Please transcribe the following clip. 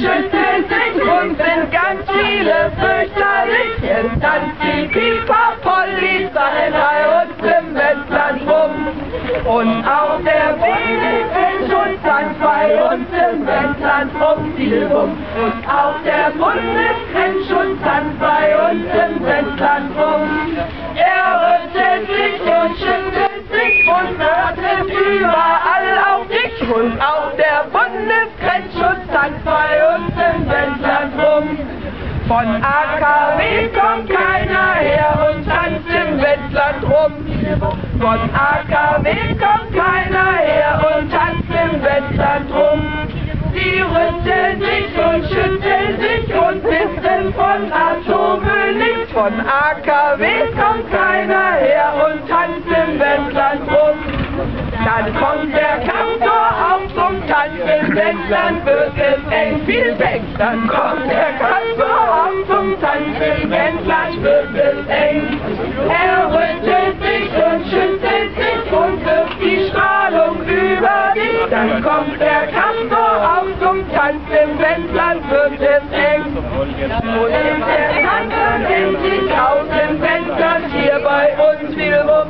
schüttelt sich und sind ganz viele fürchterlich. Jetzt tanzt die Pipa Polizei bei uns im Westland rum. Und auch der Bielefeld tanzt bei uns im Westland rum. Und auch der Bundesgrenzschutz tanzt bei uns im Westland rum. Er rüttelt sich und schüttelt sich und wartet überall auf dich. Und auch der Bundesgrenzschutz tanzt bei uns im Westland rum. Von AKW kommt keiner her und tanzt im Westland rum. Von AKW kommt keiner her und tanzt im Westland rum. Die rütteln sich und schütteln sich und wissen von Atommüll nichts. Von AKW kommt keiner her und tanzt im Westland rum. Dann kommt der Kantor auf zum Tanz im Westland, wird es eng viel weg. Dann kommt der Kantor auf zum Tanz im Westland, wird es eng. Er rüttelt sich und schüttelt sich und wirft die Strahlung über dich. Dann kommt der Kantor auf zum Tanz im Westland, wird es eng. Wo nimmt der Kantor sich aus dem Westland hier bei uns wiederum?